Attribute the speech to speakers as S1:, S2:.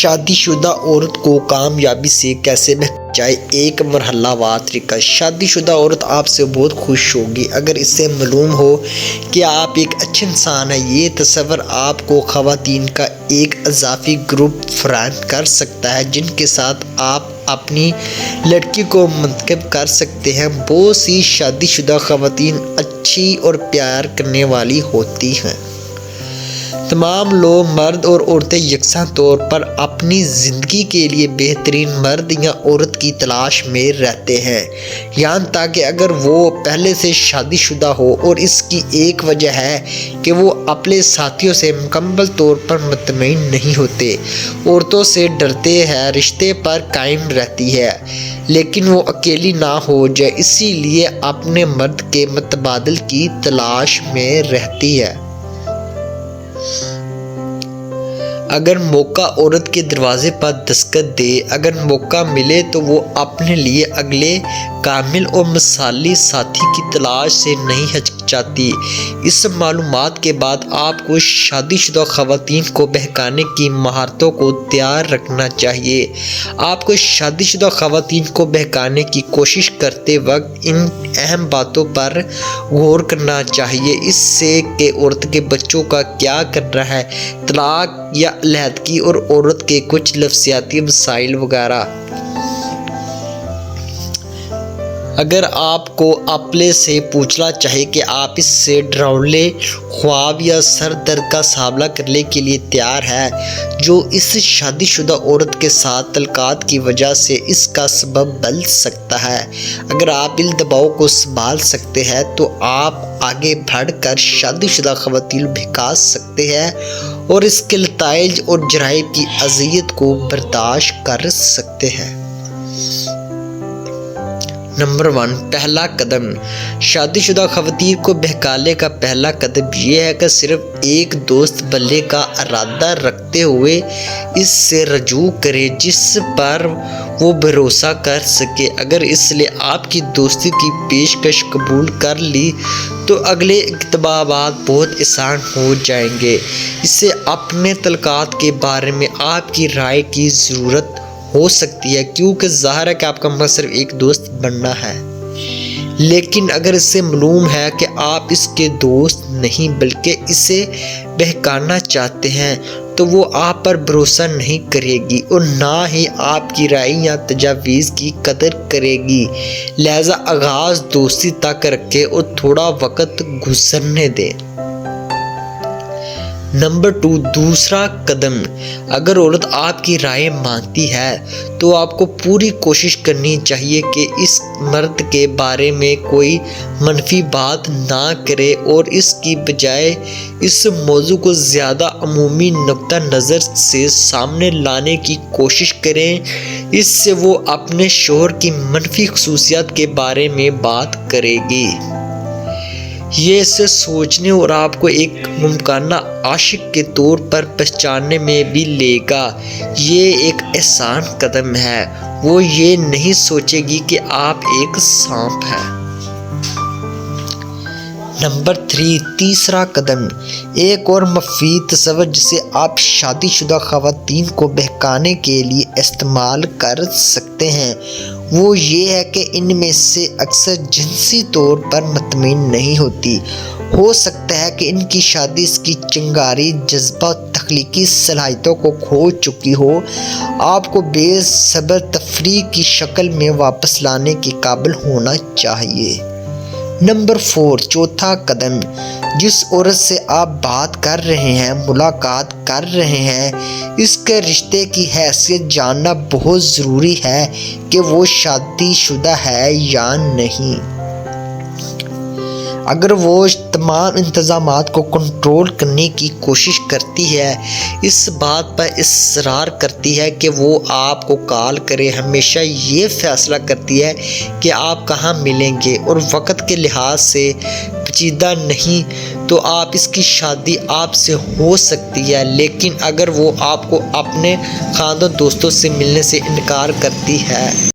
S1: شادی شدہ عورت کو کامیابی سے کیسے بچائے؟ ایک مرحلہ وار طریقہ۔ شادی شدہ عورت آپ سے بہت خوش ہوگی اگر اسے معلوم ہو کہ آپ ایک اچھے انسان ہیں۔ یہ تصور آپ کو خواتین کا ایک اضافی گروپ فراہم کر سکتا ہے جن کے ساتھ آپ اپنی لڑکی کو منتخب کر سکتے ہیں۔ بہت سی شادی شدہ خواتین اچھی اور پیار کرنے والی ہوتی ہیں۔ تمام لوگ، مرد اور عورتیں یکساں طور پر اپنی زندگی کے لیے بہترین مرد یا عورت کی تلاش میں رہتے ہیں، یہاں تک کہ اگر وہ پہلے سے شادی شدہ ہو، اور اس کی ایک وجہ ہے کہ وہ اپنے ساتھیوں سے مکمل طور پر مطمئن نہیں ہوتے، عورتوں سے ڈرتے ہیں، رشتے پر قائم رہتی ہے لیکن وہ اکیلی نہ ہو جائے، اسی لیے اپنے مرد کے متبادل کی تلاش میں رہتی ہے۔ اگر موقع عورت کے دروازے پر دستک دے، اگر موقع ملے تو وہ اپنے لیے اگلے کامل اور مثالی ساتھی کی تلاش سے نہیں ہچکچاتی۔ اس معلومات کے بعد آپ کو شادی شدہ خواتین کو بہکانے کی مہارتوں کو تیار رکھنا چاہیے۔ آپ کو شادی شدہ خواتین کو بہکانے کی کوشش کرتے وقت ان اہم باتوں پر غور کرنا چاہیے، اس سے کہ عورت کے بچوں کا کیا کرنا ہے، طلاق یا علیحدگی اور عورت کے کچھ نفسیاتی مسائل وغیرہ۔ اگر آپ کو اپنے سے پوچھنا چاہے کہ آپ اس سے ڈراؤنے خواب یا سر درد کا سامنا کرنے کے لیے تیار ہیں جو اس شادی شدہ عورت کے ساتھ تعلقات کی وجہ سے اس کا سبب بن سکتا ہے، اگر آپ ان دباؤ کو سنبھال سکتے ہیں تو آپ آگے بڑھ کر شادی شدہ خواتین بہکا سکتے ہیں اور اس کے نتائج اور جرائم کی اذیت کو برداشت کر سکتے ہیں۔ نمبر 1، پہلا قدم۔ شادی شدہ خواتین کو بہکانے کا پہلا قدم یہ ہے کہ صرف ایک دوست بننے کا ارادہ رکھتے ہوئے اس سے رجوع کریں جس پر وہ بھروسہ کر سکے۔ اگر اس نے آپ کی دوستی کی پیشکش قبول کر لی تو اگلے اقدامات بہت آسان ہو جائیں گے۔ اسے اپنے تعلقات کے بارے میں آپ کی رائے کی ضرورت ہو سکتی ہے کیونکہ ظاہر ہے کہ آپ کا مقصد صرف ایک دوست بننا ہے، لیکن اگر اسے معلوم ہے کہ آپ اس کے دوست نہیں بلکہ اسے بہکانا چاہتے ہیں تو وہ آپ پر بھروسہ نہیں کرے گی اور نہ ہی آپ کی رائے یا تجاویز کی قدر کرے گی، لہذا آغاز دوستی تک رکھیں اور تھوڑا وقت گزرنے دیں۔ نمبر 2، دوسرا قدم۔ اگر عورت آپ کی رائے مانتی ہے تو آپ کو پوری کوشش کرنی چاہیے کہ اس مرد کے بارے میں کوئی منفی بات نہ کرے اور اس کی بجائے اس موضوع کو زیادہ عمومی نقطہ نظر سے سامنے لانے کی کوشش کریں، اس سے وہ اپنے شوہر کی منفی خصوصیات کے بارے میں بات کرے گی۔ یہ اسے سوچنے اور آپ کو ایک ممکنہ عاشق کے طور پر پہچاننے میں بھی لے گا۔ یہ ایک آسان قدم ہے، وہ یہ نہیں سوچے گی کہ آپ ایک سانپ ہیں۔ نمبر 3، تیسرا قدم۔ ایک اور مفید تصور جسے آپ شادی شدہ خواتین کو بہکانے کے لیے استعمال کر سکتے ہیں وہ یہ ہے کہ ان میں سے اکثر جنسی طور پر مطمئن نہیں ہوتی۔ ہو سکتا ہے کہ ان کی شادی اس کی چنگاری، جذبہ، تخلیقی صلاحیتوں کو کھو چکی ہو، آپ کو بے صبر تفریح کی شکل میں واپس لانے کے قابل ہونا چاہیے۔ نمبر 4، چوتھا قدم۔ جس عورت سے آپ بات کر رہے ہیں، ملاقات کر رہے ہیں، اس کے رشتے کی حیثیت جاننا بہت ضروری ہے کہ وہ شادی شدہ ہے یا نہیں۔ اگر وہ تمام انتظامات کو کنٹرول کرنے کی کوشش کرتی ہے، اس بات پر اصرار کرتی ہے کہ وہ آپ کو کال کرے، ہمیشہ یہ فیصلہ کرتی ہے کہ آپ کہاں ملیں گے اور وقت کے لحاظ سے پیچیدہ نہیں، تو آپ اس کی شادی آپ سے ہو سکتی ہے، لیکن اگر وہ آپ کو اپنے خاندان دوستوں سے ملنے سے انکار کرتی ہے